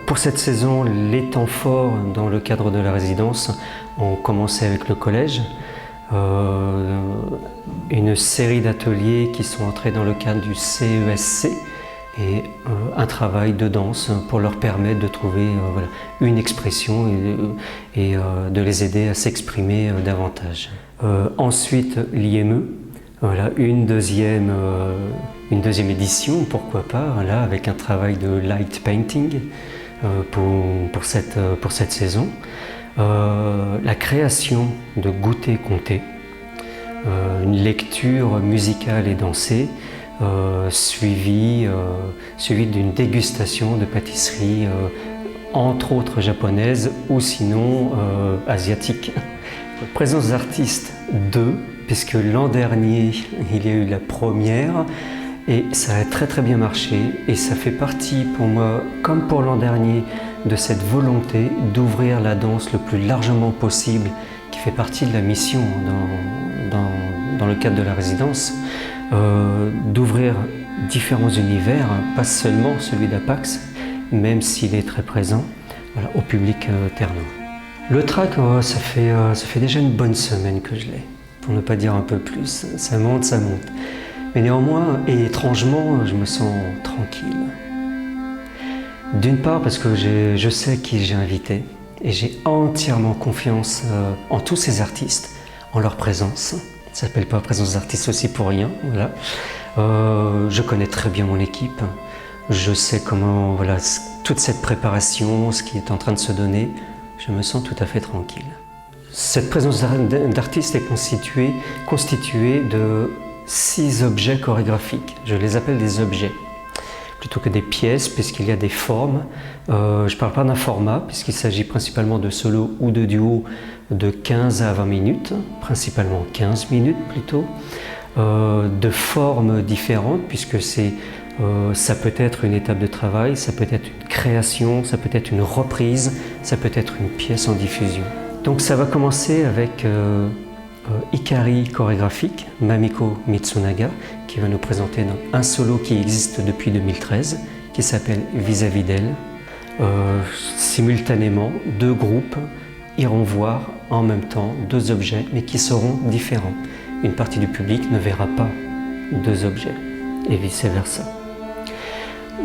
Pour cette saison, les temps forts dans le cadre de la résidence ont commencé avec le collège. Une série d'ateliers qui sont entrés dans le cadre du CESC et un travail de danse pour leur permettre de trouver une expression et de les aider à s'exprimer davantage. Ensuite, l'IME, une deuxième édition, pourquoi pas, là, avec un travail de light painting pour cette saison. La création de goûter compter, une lecture musicale et dansée, suivie d'une dégustation de pâtisserie, entre autres japonaise ou sinon asiatique. Présence d'artistes 2, puisque l'an dernier il y a eu la première et ça a très bien marché, et ça fait partie pour moi, comme pour l'an dernier, de cette volonté d'ouvrir la danse le plus largement possible, qui fait partie de la mission dans le cadre de la résidence, d'ouvrir différents univers, pas seulement celui d'Apax, même s'il est très présent, au public ternois. Le track, ça fait déjà une bonne semaine que je l'ai, pour ne pas dire un peu plus. Ça monte. Mais néanmoins, et étrangement, je me sens tranquille. D'une part parce que je sais qui j'ai invité, et j'ai entièrement confiance en tous ces artistes, en leur présence. Ça ne s'appelle pas présence d'artistes aussi pour rien, voilà. Je connais très bien mon équipe. Je sais comment, toute cette préparation, ce qui est en train de se donner, je me sens tout à fait tranquille. Cette présence d'artistes est constituée de 6 objets chorégraphiques. Je les appelle des objets, plutôt que des pièces, puisqu'il y a des formes. Je ne parle pas d'un format, puisqu'il s'agit principalement de solo ou de duo de 15 à 20 minutes, principalement 15 minutes plutôt, de formes différentes, puisque ça peut être une étape de travail, ça peut être une création, ça peut être une reprise, ça peut être une pièce en diffusion. Donc ça va commencer avec Ikari chorégraphique, Mamiko Mitsunaga, qui va nous présenter un solo qui existe depuis 2013, qui s'appelle Vis-à-vis d'elle. Simultanément, 2 groupes iront voir en même temps 2 objets, mais qui seront différents. Une partie du public ne verra pas 2 objets, et vice-versa.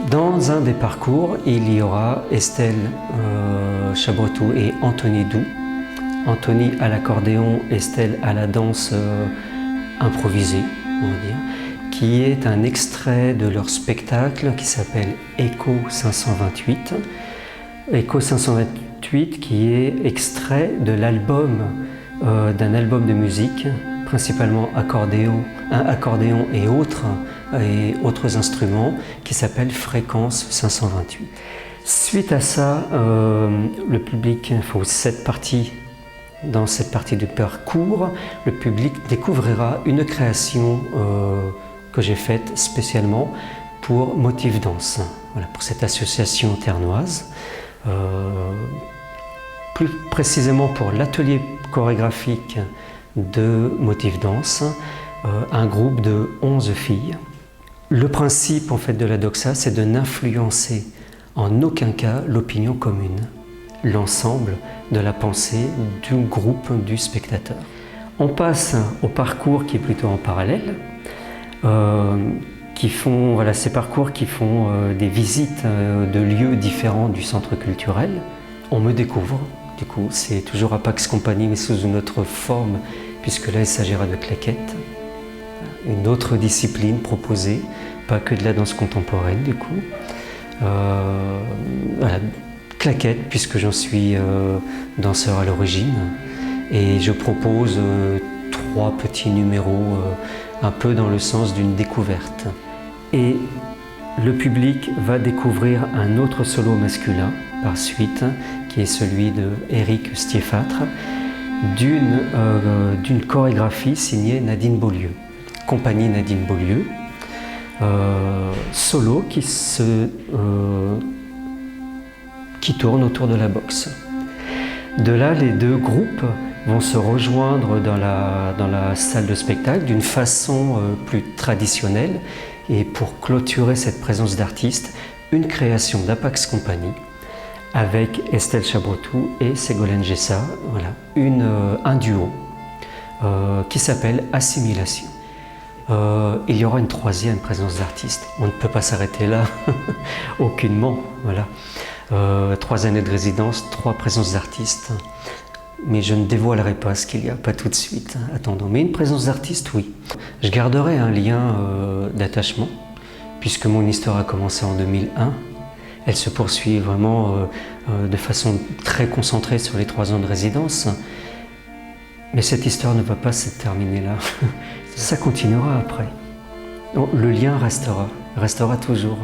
Dans un des parcours, il y aura Estelle Chabretou et Anthony Doux. Anthony à l'accordéon, Estelle à la danse improvisée, on va dire, qui est un extrait de leur spectacle qui s'appelle Echo 528. Echo 528 qui est extrait de l'album, d'un album de musique, principalement accordéon et autres instruments, qui s'appelle Fréquence 528. Suite à ça, le public, dans cette partie du parcours, le public découvrira une création que j'ai faite spécialement pour Motif Danse, pour cette association ternoise. Plus précisément pour l'atelier chorégraphique de Motif Danse, un groupe de 11 filles. Le principe en fait de la doxa, c'est de n'influencer en aucun cas l'opinion commune, l'ensemble de la pensée du groupe, du spectateur. On passe au parcours qui est plutôt en parallèle, ces parcours qui font des visites de lieux différents du centre culturel. On me découvre, du coup, c'est toujours Apax Company, mais sous une autre forme, puisque là il s'agira de claquettes, une autre discipline proposée, pas que de la danse contemporaine du coup. Claquettes, puisque j'en suis danseur à l'origine, et je propose 3 petits numéros un peu dans le sens d'une découverte. Et le public va découvrir un autre solo masculin par suite, qui est celui de Eric Stiefâtre, d'une chorégraphie signée Nadine Beaulieu, compagnie Nadine Beaulieu, solo qui tourne autour de la boxe. De là, les 2 groupes vont se rejoindre dans la salle de spectacle d'une façon plus traditionnelle, et pour clôturer cette présence d'artistes, une création d'Apax Company avec Estelle Chabretou et Ségolène Gessa, voilà, un duo qui s'appelle Assimilation. Il y aura une troisième présence d'artistes. On ne peut pas s'arrêter là, aucunement. Voilà. 3 années de résidence, 3 présences d'artistes. Mais je ne dévoilerai pas ce qu'il y a, pas tout de suite. Attendons. Mais une présence d'artiste, oui. Je garderai un lien d'attachement, puisque mon histoire a commencé en 2001. Elle se poursuit vraiment de façon très concentrée sur les 3 ans de résidence. Mais cette histoire ne va pas se terminer là. Ça continuera après. Donc, le lien restera toujours.